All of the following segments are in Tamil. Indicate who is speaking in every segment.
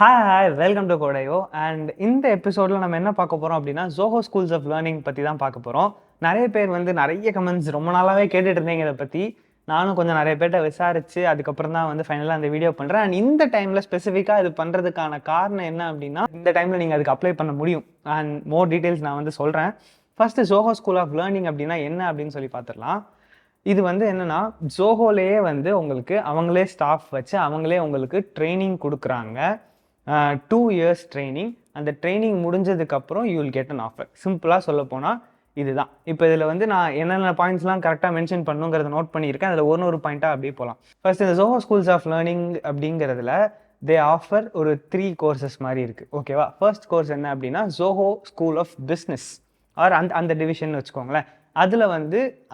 Speaker 1: ஹாய் வெல்கம் டு கோடையோ. அண்ட் இந்த எபிசோடில் நம்ம என்ன பார்க்க போகிறோம் அப்படின்னா ஜோஹோ ஸ்கூல்ஸ் ஆஃப் லேர்னிங் பற்றி தான் பார்க்க போகிறோம். நிறைய பேர் நிறைய கமெண்ட்ஸ் ரொம்ப நாளாகவே கேட்டுட்டு இருந்தீங்க இதை பற்றி. நானும் கொஞ்சம் நிறைய பேர்கிட்ட விசாரித்து அதுக்கப்புறம் தான் ஃபைனலாக அந்த வீடியோ பண்ணுறேன். அண்ட் இந்த டைமில் ஸ்பெசிஃபிக்காக இது பண்ணுறதுக்கான காரணம் என்ன அப்படின்னா, இந்த டைமில் நீங்கள் அதுக்கு அப்ளை பண்ண முடியும். அண்ட் மோர் டீட்டெயில்ஸ் நான் சொல்கிறேன். First Zoho school of learning அப்படின்னா என்ன அப்படின்னு சொல்லி பார்த்துடலாம். இது என்னென்னா, ஜோஹோலேயே உங்களுக்கு அவங்களே ஸ்டாஃப் வச்சு அவங்களே உங்களுக்கு ட்ரைனிங் கொடுக்குறாங்க. 2 years ட்ரைனிங். அந்த ட்ரைனிங் முடிஞ்சதுக்கப்புறம் you will get an offer. சிம்பிளாக சொல்ல போனால் இதுதான். இப்போ இதில் நான் என்னென்ன பாயிண்ட்ஸ்லாம் கரெக்டாக மென்ஷன் பண்ணுங்கிறத நோட் பண்ணியிருக்கேன். அதில் ஒரு பாயிண்ட்டாக அப்படியே போகலாம். ஃபர்ஸ்ட் இந்த ஜோஹோ ஸ்கூல்ஸ் ஆஃப் லேர்னிங் அப்படிங்கிறதுல தே ஆஃபர் ஒரு 3 கோர்சஸ் மாதிரி இருக்குது. ஓகேவா? ஃபர்ஸ்ட் கோர்ஸ் என்ன அப்படின்னா Zoho school of business or அந்த டிவிஷன் வச்சுக்கோங்களேன். அதில்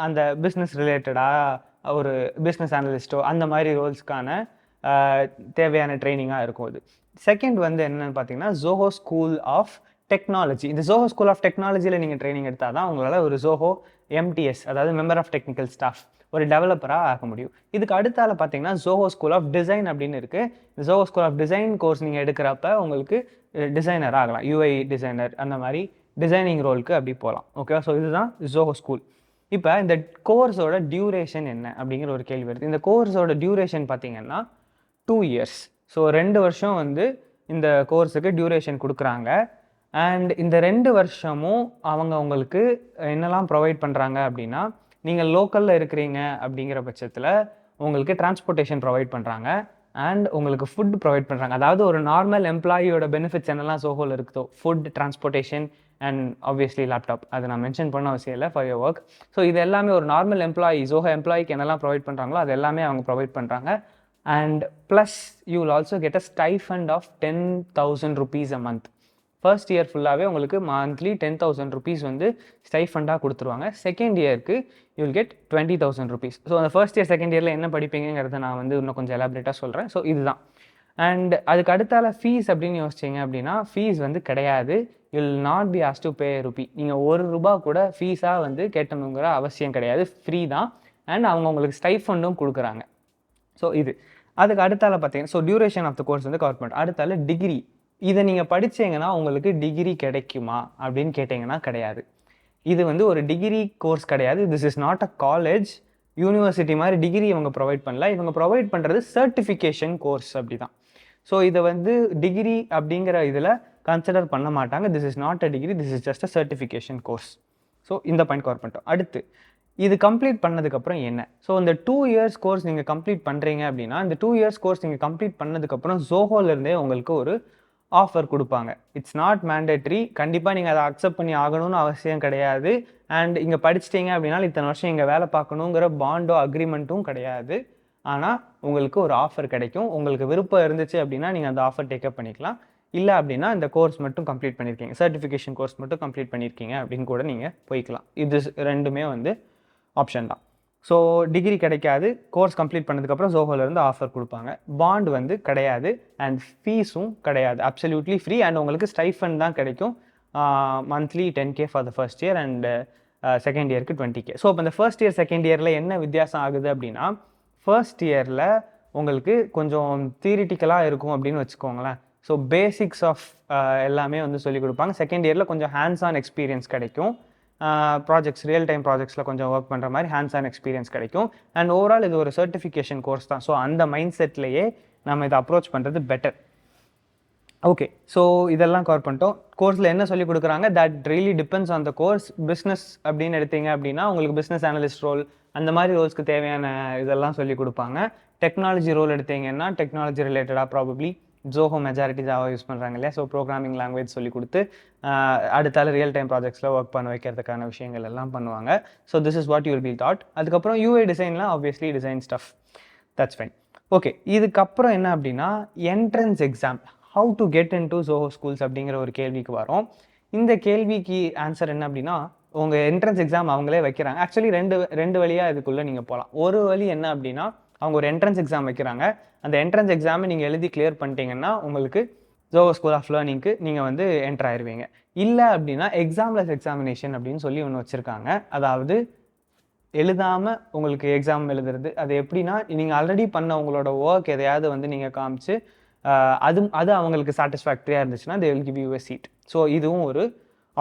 Speaker 1: அந்த பிஸ்னஸ் ரிலேட்டடாக ஒரு பிஸ்னஸ் அனலிஸ்ட்டோ அந்த மாதிரி ரோல்ஸ்க்கான தேவையான ட்ரைனிங்காக இருக்கும். அது செகண்ட் என்னென்னு பார்த்தீங்கன்னா ஜோஹோ ஸ்கூல் ஆஃப் டெக்னாலஜி. இந்த ஜோஹோ ஸ்கூல் ஆஃப் டெக்னாலஜியில் நீங்கள் ட்ரைனிங் எடுத்தால் தான் உங்களால் ஒரு ஜோஹோ எம்டிஎஸ், அதாவது மெம்பர் ஆஃப் டெக்னிக்கல் ஸ்டாஃப், ஒரு டெவலப்பராக ஆக முடியும். இதுக்கு அடுத்தால பார்த்தீங்கன்னா ஜோஹோ ஸ்கூல் ஆஃப் டிசைன் அப்படின்னு இருக்குது. இந்த Zoho school of design course நீங்கள் எடுக்கிறப்ப உங்களுக்கு டிசைனர் ஆகலாம், யூஐ டிசைனர், அந்த மாதிரி டிசைனிங் ரோலுக்கு அப்படி போகலாம். ஓகேவா? ஸோ இதுதான் ஜோஹோ ஸ்கூல். இப்போ இந்த கோர்ஸோட டியூரேஷன் என்ன அப்படிங்கிற ஒரு கேள்வி வருது. இந்த கோர்ஸோட டியூரேஷன் பார்த்தீங்கன்னா 2 years. ஸோ 2 வருஷம் இந்த கோர்ஸுக்கு டியூரேஷன் கொடுக்குறாங்க. அண்ட் இந்த 2 வருஷமும் அவங்க உங்களுக்கு என்னெல்லாம் ப்ரொவைட் பண்ணுறாங்க அப்படின்னா, நீங்கள் லோக்கலில் இருக்கிறீங்க அப்படிங்கிற பட்சத்தில் உங்களுக்கு டிரான்ஸ்போர்ட்டேஷன் ப்ரொவைட் பண்ணுறாங்க. அண்ட் உங்களுக்கு ஃபுட் ப்ரொவைட் பண்ணுறாங்க. அதாவது ஒரு நார்மல் எம்ப்ளாயியோட பெனிஃபிட்ஸ் என்னெல்லாம் ஜோஹோவில் இருக்குதோ, food, transportation and obviously laptop, அதை நான் மென்ஷன் பண்ண அவசியம் இல்லை ஃபார் யோர் ஒர்க். ஸோ இது எல்லாமே ஒரு நார்மல் எம்ப்ளாயி, ஜோஹோ எம்ப்ளாயிக்கு என்னெல்லாம் ப்ரொவைட் பண்ணுறாங்களோ அது எல்லாமே அவங்க ப்ரொவைட் பண்ணுறாங்க. And plus you will also get a stipend of 10,000 rupees a month. First year ஃபுல்லாகவே உங்களுக்கு மந்த்லி 10,000 rupees ஸ்டைஃபண்டாக கொடுத்துருவாங்க. செகண்ட் இயருக்கு you will get 20,000 rupees. So அந்த ஃபர்ஸ்ட் இயர் செகண்ட் இயரில் என்ன படிப்பீங்கிறத நான் இன்னும் கொஞ்சம் எலாபரேட்டாக சொல்கிறேன். ஸோ இதுதான். அண்ட் அதுக்கு அடுத்தால ஃபீஸ் அப்படின்னு யோசிச்சிங்க அப்படின்னா ஃபீஸ் கிடையாது. You will not be asked to pay Ruby. நீங்கள் ₹1 கூட ஃபீஸாக கேட்டணுங்கிற அவசியம் கிடையாது. ஃப்ரீ தான். அண்ட் அவங்க உங்களுக்கு ஸ்டைஃபண்டும் கொடுக்குறாங்க. ஸோ இது அதுக்கு அடுத்தால பார்த்தீங்கன்னா, so duration of the course cover பண்ணுறோம். அடுத்தால டிகிரி. இதை நீங்கள் படித்தீங்கன்னா உங்களுக்கு டிகிரி கிடைக்குமா அப்படின்னு கேட்டிங்கன்னா கிடையாது. இது ஒரு டிகிரி கோர்ஸ் கிடையாது. This is not a college, university மாதிரி டிகிரி இவங்க ப்ரொவைட் பண்ணல. இவங்க ப்ரொவைட் பண்ணுறது சர்டிஃபிகேஷன் கோர்ஸ் அப்படி தான். ஸோ இதை டிகிரி அப்படிங்கிற இதில் கன்சிடர் பண்ண மாட்டாங்க. This is not a degree, this is just a certification course. So இந்த பாயிண்ட் கவர் பண்ணிட்டோம். அடுத்து இது கம்ப்ளீட் பண்ணதுக்கப்புறம் என்ன? ஸோ இந்த 2 years கோர்ஸ் நீங்கள் கம்ப்ளீட் பண்ணுறீங்க அப்படின்னா, இந்த 2 years கோர்ஸ் நீங்கள் கம்ப்ளீட் பண்ணதுக்கப்புறம் ஜோஹோலேருந்தே உங்களுக்கு ஒரு ஆஃபர் கொடுப்பாங்க. It's not mandatory. கண்டிப்பாக நீங்கள் அதை அக்செப்ட் பண்ணி ஆகணும்னு அவசியம் கிடையாது. அண்ட் இங்கே படிச்சிட்டிங்க அப்படின்னா இத்தனை வருஷம் இங்கே வேலை பார்க்கணுங்கிற பாண்டோ அக்ரிமெண்ட்டும் கிடையாது. ஆனால் உங்களுக்கு ஒரு ஆஃபர் கிடைக்கும். உங்களுக்கு விருப்பம் இருந்துச்சு அப்படின்னா நீங்கள் அந்த ஆஃபர் டேக்கப் பண்ணிக்கலாம். இல்லை அப்படின்னா இந்த கோர்ஸ் மட்டும் கம்ப்ளீட் பண்ணியிருக்கீங்க, சர்டிஃபிகேஷன் கோர்ஸ் மட்டும் கம்ப்ளீட் பண்ணியிருக்கீங்க அப்படின்னு கூட நீங்கள் போய்க்கலாம். இது ரெண்டுமே ஆப்ஷன் தான். ஸோ டிகிரி கிடைக்காது. கோர்ஸ் கம்ப்ளீட் பண்ணதுக்கப்புறம் ஜோஹோலேருந்து ஆஃபர் கொடுப்பாங்க. பாண்ட் கிடையாது. அண்ட் ஃபீஸும் கிடையாது. Absolutely free. அண்ட் உங்களுக்கு ஸ்டைஃபண்ட் தான் கிடைக்கும். Monthly 10K for the first year and second இயருக்கு 20K. ஸோ இப்போ இந்த ஃபர்ஸ்ட் இயர் செகண்ட் இயரில் என்ன வித்தியாசம் ஆகுது அப்படின்னா, ஃபர்ஸ்ட் இயரில் உங்களுக்கு கொஞ்சம் தியரிட்டிக்கலாக இருக்கும் அப்படின்னு வச்சுக்கோங்களேன். ஸோ பேசிக்ஸ் ஆஃப் எல்லாமே சொல்லிக் கொடுப்பாங்க. செகண்ட் இயரில் கொஞ்சம் ஹேண்ட்ஸ் ஆன் எக்ஸ்பீரியன்ஸ் கிடைக்கும். ப்ராஜெக்ட்ஸ், ரியல் டைம் ப்ராஜெக்ட்ஸில் கொஞ்சம் ஒர்க் பண்ணுற மாதிரி ஹேண்ட்ஸ் ஆன் எக்ஸ்பீரியன்ஸ் கிடைக்கும். அண்ட் ஓவரால் இது ஒரு சர்டிஃபிகேஷன் கோர்ஸ் தான். ஸோ அந்த மைண்ட் செட்லேயே நம்ம இதை அப்ரோச் பண்ணுறது பெட்டர். ஓகே, ஸோ இதெல்லாம் கவர் பண்ணிட்டோம். கோர்ஸில் என்ன சொல்லிக் கொடுக்குறாங்க, that really depends on the course. Business அப்படின்னு எடுத்தீங்க அப்படின்னா உங்களுக்கு பிஸ்னஸ் அனலிஸ்ட் ரோல், அந்த மாதிரி ரோல்ஸ்க்கு தேவையான இதெல்லாம் சொல்லிக் கொடுப்பாங்க. டெக்னாலஜி ரோல் எடுத்தீங்கன்னா டெக்னாலஜி ரிலேட்டடாக probably Zoho majority Java use பண்ணுறாங்க இல்லையா? ஸோ ப்ரோக்ராமிங் லாங்குவேஜ் சொல்லி கொடுத்து அடுத்தால ரியல் டைம் ப்ராஜெக்ட்ஸில் ஒர்க் பண்ண வைக்கிறதுக்கான விஷயங்கள் எல்லாம் பண்ணுவாங்க. So this is what you will be thought. அதுக்கப்புறம் யூஐ டிசைன்லாம் obviously design stuff, that's fine. Okay, இதுக்கப்புறம் என்ன அப்படின்னா entrance exam, how to get in to Zoho schools அப்படிங்கிற ஒரு கேள்விக்கு வரும். இந்த கேள்விக்கு ஆன்சர் என்ன அப்படின்னா, உங்கள் என்ட்ரன்ஸ் எக்ஸாம் அவங்களே வைக்கிறாங்க. ஆக்சுவலி ரெண்டு வழியாக இதுக்குள்ளே நீங்கள் போகலாம். ஒரு வழி என்ன அப்படின்னா, அவங்க ஒரு என்ட்ரன்ஸ் எக்ஸாம் வைக்கிறாங்க. அந்த என்ட்ரன்ஸ் எக்ஸாமை நீங்கள் எழுதி கிளியர் பண்ணிட்டீங்கன்னா உங்களுக்கு ஜோஹோ ஸ்கூல் ஆஃப் லேர்னிங்க்கு நீங்கள் என்டர் ஆயிடுவீங்க. இல்லை அப்படின்னா எக்ஸாம்லெஸ் எக்ஸாமினேஷன் அப்படின்னு சொல்லி ஒன்று வச்சுருக்காங்க. அதாவது எழுதாமல் உங்களுக்கு எக்ஸாம் எழுதுறது. அது எப்படின்னா, நீங்கள் ஆல்ரெடி பண்ண உங்களோட ஒர்க் எதையாவது நீங்கள் காமிச்சு அது அவங்களுக்கு சாட்டிஸ்ஃபேக்டரியாக இருந்துச்சுன்னா they will give you a seat. So இதுவும் ஒரு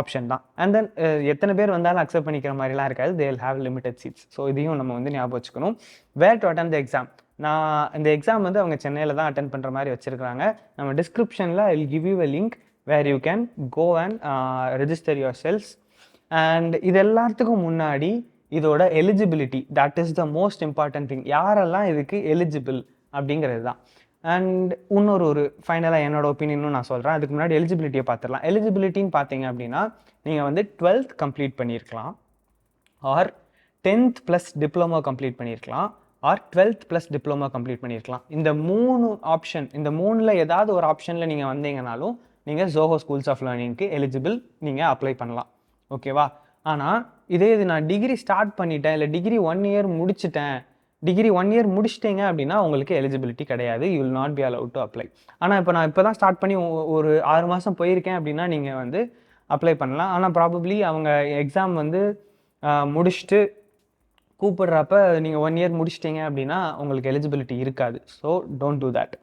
Speaker 1: ஆப்ஷன் தான். அண்ட் தென் எத்தனை பேர் வந்தாலும் அக்செப்ட் பண்ணிக்கிற மாதிரிலாம் இருக்காது. They will have limited seeds. So இதையும் நம்ம வந்து ஞாபகம் வச்சுக்கணும். வேர் டு அட்டன் த எக்ஸாம். நான் இந்த எக்ஸாம் வந்து அவங்க சென்னையில் தான் அட்டன் பண்ணுற மாதிரி வச்சுருக்காங்க. நம்ம டிஸ்கிரிப்ஷனில் I will give you a link where you can go and register yourselves. And இது எல்லாத்துக்கும் முன்னாடி இதோட eligibility, that is the most important thing. யாரெல்லாம் இதுக்கு எலிஜிபிள் அப்படிங்கிறது தான். அண்ட் இன்னொரு ஃபைனலாக என்னோட ஒப்பீனியனும் நான் சொல்கிறேன். அதுக்கு முன்னாடி எலிஜிபிலிட்டியை பார்த்துடலாம். எலிஜிபிலிட்டின்னு பார்த்தீங்க அப்படின்னா நீங்கள் வந்து 12th கம்ப்ளீட் பண்ணியிருக்கலாம், or 10th plus diploma complete பண்ணியிருக்கலாம், or 12th plus diploma complete பண்ணியிருக்கலாம். இந்த 3 ஆப்ஷன், இந்த 3ல் ஏதாவது ஒரு ஆப்ஷனில் நீங்கள் வந்தீங்கனாலும் நீங்கள் ஜோஹோ ஸ்கூல்ஸ் ஆஃப் லேர்னிங்க்கு எலிஜிபிள், நீங்கள் அப்ளை பண்ணலாம். ஓகேவா? ஆனால் இதே இது நான் டிகிரி ஸ்டார்ட் பண்ணிட்டேன், இல்லை டிகிரி 1 இயர் முடிச்சிட்டேன், டிகிரி 1 இயர் முடிச்சிட்டிங்க அப்படின்னா உங்களுக்கு எலிஜிபிலிட்டி கிடையாது. You will not be allowed to apply. ஆனால் நான் இப்போ தான் ஸ்டார்ட் பண்ணி ஒரு 6 மாதம் போயிருக்கேன் அப்படின்னா நீங்கள் வந்து அப்ளை பண்ணலாம். ஆனால் ப்ராபப்ளி அவங்க எக்ஸாம் வந்து முடிச்சுட்டு கூப்பிடுறப்ப நீங்கள் 1 இயர் முடிச்சிட்டிங்க அப்படின்னா உங்களுக்கு எலிஜிபிலிட்டி இருக்காது. So don't do that.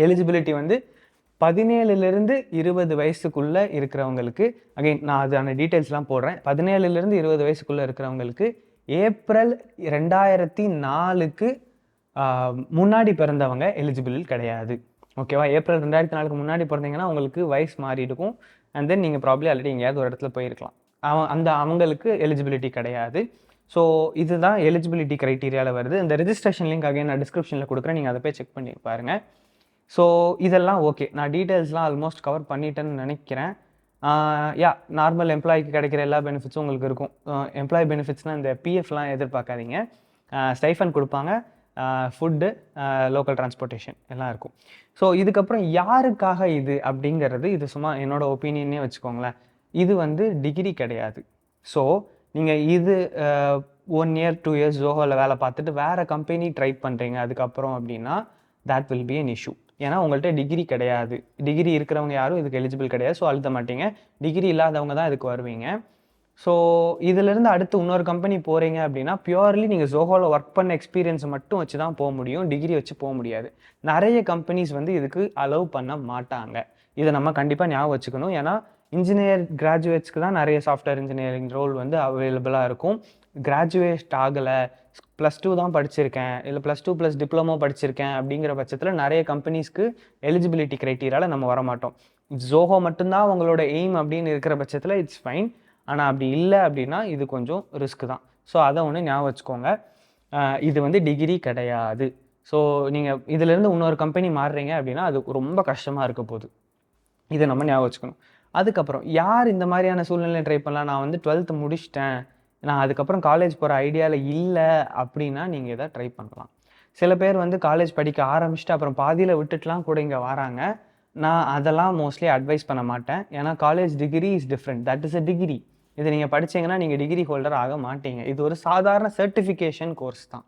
Speaker 1: Eligibility வந்து 17லேருந்து 20 வயசுக்குள்ளே இருக்கிறவங்களுக்கு, அகைன் நான் அதுக்கான டீட்டெயில்ஸ்லாம் போடுறேன். 17லேருந்து 20 வயசுக்குள்ளே இருக்கிறவங்களுக்கு ஏப்ரல் 2004க்கு முன்னாடி பிறந்தவங்க எலிஜிபிள் கிடையாது. ஓகேவா? ஏப்ரல் 2004க்கு முன்னாடி பிறந்தீங்கன்னா உங்களுக்கு வயசு மாறி இருக்கும். அண்ட் தென் நீங்கள் ப்ராப்ளி ஆல்ரெடி எங்கேயாவது ஒரு இடத்துல போயிருக்கலாம். அவங்களுக்கு எலிஜிபிலிட்டி கிடையாது. ஸோ இதுதான் எலிஜிபிலிட்டி க்ரைட்டீரியாவில் வருது. இந்த ரெஜிஸ்ட்ரேஷன் லிங்க் அகைன் நான் டிஸ்கிரிப்ஷனில் கொடுக்குறேன், நீங்கள் அதை போய் செக் பண்ணி பாருங்கள். ஸோ இதெல்லாம் ஓகே. நான் டீட்டெயில்ஸ்லாம் ஆல்மோஸ்ட் கவர் பண்ணிட்டேன்னு நினைக்கிறேன். நார்மல் எம்ப்ளாய்க்கு கிடைக்கிற எல்லா பெனிஃபிட்ஸும் உங்களுக்கு இருக்கும். எம்ப்ளாயி பெனிஃபிட்ஸ்னால் இந்த பிஎஃப்லாம் எதிர்பார்க்காதீங்க. ஸ்டைஃபன் கொடுப்பாங்க, ஃபுட்டு, லோக்கல் டிரான்ஸ்போர்ட்டேஷன் எல்லாம் இருக்கும். ஸோ இதுக்கப்புறம் யாருக்காக இது அப்படிங்கிறது, இது சும்மா என்னோட ஒப்பீனியனே வச்சுக்கோங்களேன். இது வந்து டிகிரி கிடையாது. ஸோ நீங்கள் இது 1 இயர் 2 இயர்ஸ் ஜோஹோவில் வேலை பார்த்துட்டு வேறு கம்பெனி ட்ரை பண்ணுறீங்க அதுக்கப்புறம் அப்படின்னா that will be an issue. ஏன்னா உங்கள்கிட்ட டிகிரி கிடையாது. டிகிரி இருக்கிறவங்க யாரும் இதுக்கு எலிஜிபிள் கிடையாது. ஸோ அழுத்த மாட்டீங்க. டிகிரி இல்லாதவங்க தான் இதுக்கு வருவீங்க. ஸோ இதிலேருந்து அடுத்து இன்னொரு கம்பெனி போகிறீங்க அப்படின்னா பியூர்லி நீங்கள் ஜோஹோவில் ஒர்க் பண்ண எக்ஸ்பீரியன்ஸை மட்டும் வச்சு தான் போக முடியும். டிகிரி வச்சு போக முடியாது. நிறைய கம்பெனிஸ் வந்து இதுக்கு அலோவ் பண்ண மாட்டாங்க. இதை நம்ம கண்டிப்பாக ஞாபகம் வச்சுக்கணும். ஏன்னா இன்ஜினியர் கிராஜுவேட்ஸ்க்கு தான் நிறைய சாஃப்ட்வேர் இன்ஜினியரிங் ரோல் வந்து அவைலபிளாக இருக்கும். கிராஜுவேட் ஆகலை, +2 தான் படிச்சிருக்கேன், இல்லை +2 ப்ளஸ் டிப்ளமோ படிச்சிருக்கேன் அப்படிங்கிற பட்சத்தில் நிறைய கம்பெனிஸ்க்கு எலிஜிபிலிட்டி க்ரைட்டீரியாவில் நம்ம வரமாட்டோம். ஜோஹோ மட்டும்தான் அவங்களோட எய்ம் அப்படின்னு இருக்கிற பட்சத்தில் இட்ஸ் ஃபைன். ஆனால் அப்படி இல்லை அப்படின்னா இது கொஞ்சம் ரிஸ்க் தான். ஸோ அதை ஒன்று ஞாபகம் வச்சுக்கோங்க. இது வந்து டிகிரி கிடையாது. ஸோ நீங்கள் இதிலேருந்து இன்னொரு கம்பெனி மாறுறீங்க அப்படின்னா அது ரொம்ப கஷ்டமாக இருக்க போகுது. இதை நம்ம ஞாபகம் வச்சுக்கணும். அதுக்கப்புறம் யார் இந்த மாதிரியான சூழ்நிலை ட்ரை பண்ணலாம்? நான் வந்து 12th முடிச்சிட்டேன், நான் அதுக்கப்புறம் காலேஜ் போகிற ஐடியாவில் இல்லை அப்படின்னா நீங்கள் இதை ட்ரை பண்ணலாம். சில பேர் வந்து காலேஜ் படிக்க ஆரம்பிச்சுட்டு அப்புறம் பாதியில் விட்டுட்டுலாம் கூட இங்கே வராங்க. நான் அதெல்லாம் மோஸ்ட்லி அட்வைஸ் பண்ண மாட்டேன். ஏன்னா college degree is different. That is a degree. இது நீங்கள் படித்தீங்கன்னா நீங்கள் டிகிரி ஹோல்டர் ஆக மாட்டீங்க. இது ஒரு சாதாரண சர்டிஃபிகேஷன் கோர்ஸ் தான்.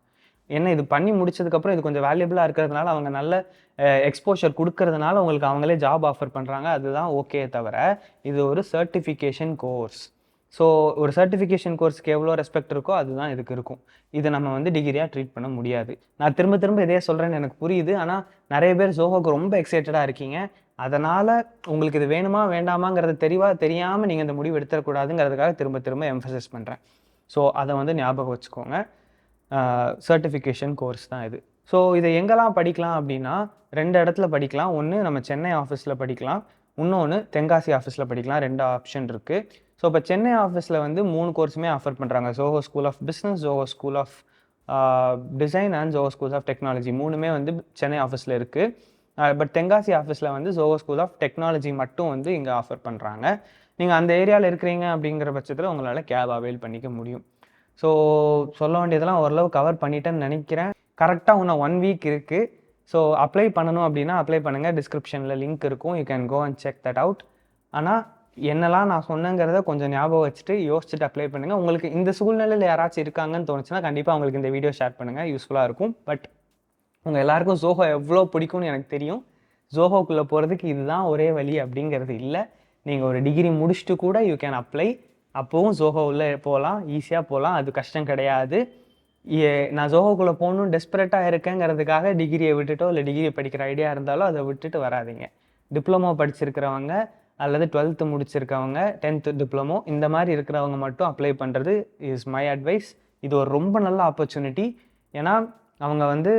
Speaker 1: ஏன்னா இது பண்ணி முடிச்சதுக்கப்புறம் இது கொஞ்சம் வேல்யூபிளாக இருக்கிறதுனால அவங்க நல்ல எக்ஸ்போஷர் கொடுக்கறதுனால உங்களுக்கு அவங்களே ஜாப் ஆஃபர் பண்ணுறாங்க. அதுதான் ஓகே. தவிர இது ஒரு சர்டிஃபிகேஷன் கோர்ஸ். ஸோ ஒரு சர்டிஃபிகேஷன் கோர்ஸ்க்கு எவ்வளோ ரெஸ்பெக்ட் இருக்கோ அதுதான் இதுக்கு இருக்கும். இதை நம்ம வந்து டிகிரியாக ட்ரீட் பண்ண முடியாது. நான் திரும்ப திரும்ப இதே சொல்கிறேன்னு எனக்கு புரியுது. ஆனால் நிறைய பேர் ஜோஹோக்கு ரொம்ப எக்ஸைட்டடாக இருக்கீங்க. அதனால் உங்களுக்கு இது வேணுமா வேண்டாமாங்கிறது தெரியாமல் நீங்கள் இந்த முடிவு எடுத்துடக்கூடாதுங்கிறதுக்காக திரும்ப திரும்ப எம்ஃபசைஸ் பண்ணுறேன். ஸோ அதை வந்து ஞாபகம் வச்சுக்கோங்க. சர்டிஃபிகேஷன் கோர்ஸ் தான் இது. ஸோ இதை எங்கெல்லாம் படிக்கலாம் அப்படின்னா 2 இடத்துல படிக்கலாம். ஒன்று நம்ம சென்னை ஆஃபீஸில் படிக்கலாம், இன்னொன்று தென்காசி ஆஃபீஸில் படிக்கலாம். 2 ஆப்ஷன் இருக்குது. ஸோ இப்போ சென்னை ஆஃபீஸில் வந்து 3 கோர்ஸுமே ஆஃபர் பண்ணுறாங்க. Zoho school of business, Zoho school of design and Zoho school of technology 3மே வந்து சென்னை ஆஃபீஸில் இருக்குது. பட் தென்காசி ஆஃபீஸில் வந்து ஜோஹோ ஸ்கூல் ஆஃப் டெக்னாலஜி மட்டும் வந்து இங்கே ஆஃபர் பண்ணுறாங்க. நீங்கள் அந்த ஏரியாவில் இருக்கிறீங்க அப்படிங்கிற பட்சத்தில் உங்களால் கேப் அவைல் பண்ணிக்க முடியும். ஸோ சொல்ல வேண்டியதெல்லாம் ஓரளவு கவர் பண்ணிட்டேன்னு நினைக்கிறேன். கரெக்டாக இன்னும் 1 வீக் இருக்குது. ஸோ அப்ளை பண்ணணும் அப்படின்னா அப்ளை பண்ணுங்கள். டிஸ்கிரிப்ஷனில் லிங்க் இருக்கும். You can go and check that out. ஆனால் என்னெல்லாம் நான் சொன்னேங்கிறத கொஞ்சம் ஞாபகம் வச்சுட்டு யோசிச்சுட்டு அப்ளை பண்ணுங்கள். உங்களுக்கு இந்த சூழ்நிலையில் யாராச்சும் இருக்காங்கன்னு தோணுச்சுன்னா கண்டிப்பாக உங்களுக்கு இந்த வீடியோ ஷேர் பண்ணுங்கள், யூஸ்ஃபுல்லாக இருக்கும். பட் உங்கள் எல்லாருக்கும் ஜோஹோ எவ்வளோ பிடிக்கும்னு எனக்கு தெரியும். ஜோஹோக்குள்ளே போகிறதுக்கு இதுதான் ஒரே வழி அப்படிங்கிறது இல்லை. நீங்கள் ஒரு டிகிரி முடிச்சுட்டு கூட யூ கேன் அப்ளை. அப்போவும் ஜோஹோ உள்ளே போகலாம், ஈஸியாக போகலாம். அது கஷ்டம் கிடையாது. நான் ஜோஹோக்குள்ளே போகணும் டெஸ்பரேட்டாக இருக்கேங்கிறதுக்காக டிகிரியை விட்டுட்டோ இல்லை டிகிரி படிக்கிற ஐடியா இருந்தாலும் அதை விட்டுட்டு வராதிங்க. டிப்ளமோ படிச்சிருக்கிறவங்க அல்லது 12th முடிச்சிருக்கவங்க 10th டிப்ளமோ இந்த மாதிரி இருக்கிறவங்க மட்டும் அப்ளை பண்ணுறது இஸ் மை அட்வைஸ். இது ஒரு ரொம்ப நல்ல ஆப்பர்ச்சுனிட்டி. ஏன்னா அவங்க வந்து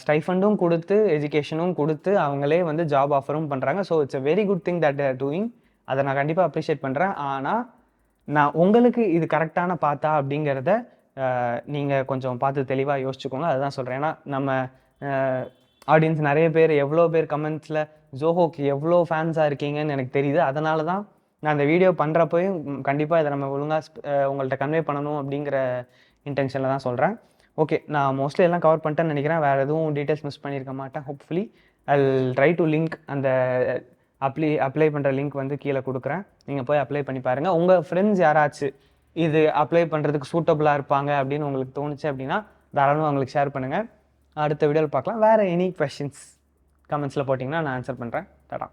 Speaker 1: ஸ்டைஃபண்டும் கொடுத்து எஜுகேஷனும் கொடுத்து அவங்களே வந்து ஜாப் ஆஃபரும் பண்ணுறாங்க. So it's a very good thing that they're doing. அதை நான் கண்டிப்பாக அப்ரிஷியேட் பண்ணுறேன். ஆனால் நான் உங்களுக்கு இது கரெக்டான பாத்தா அப்படிங்கிறத நீங்கள் கொஞ்சம் பார்த்து தெளிவாக யோசிச்சுக்கோங்க. அதுதான் சொல்கிறேன். ஏன்னா நம்ம ஆடியன்ஸ் நிறைய பேர் எவ்வளோ பேர் கமெண்ட்ஸில் ஜோஹோக்கு எவ்வளோ ஃபேன்ஸாக இருக்கீங்கன்னு எனக்கு தெரியுது. அதனால தான் நான் அந்த வீடியோ பண்ணுறப்போயும் கண்டிப்பாக இதை நம்ம ஒழுங்காக உங்கள்கிட்ட கன்வே பண்ணணும் அப்படிங்கிற இன்டென்ஷனில் தான் சொல்கிறேன். ஓகே, நான் மோஸ்ட்லி எல்லாம் கவர் பண்ணிட்டேன்னு நினைக்கிறேன். வேறு எதுவும் டீட்டெயில்ஸ் மிஸ் பண்ணியிருக்க மாட்டேன். Hopefully I try to link அந்த அப்ளை பண்ணுற லிங்க் வந்து கீழே கொடுக்குறேன். நீங்கள் போய் அப்ளை பண்ணி பாருங்கள். உங்கள் ஃப்ரெண்ட்ஸ் யாராச்சும் இது அப்ளை பண்ணுறதுக்கு சூட்டபுளாக இருப்பாங்க அப்படின்னு உங்களுக்கு தோணுச்சு அப்படின்னா தாராளமாக உங்களுக்கு ஷேர் பண்ணுங்கள். அடுத்த வீடியோவில் பார்க்கலாம். வேறு எனி கொஷின்ஸ் கமெண்ட்ஸில் போட்டிங்கன்னா நான் ஆன்சர் பண்ணுறேன். டாடா.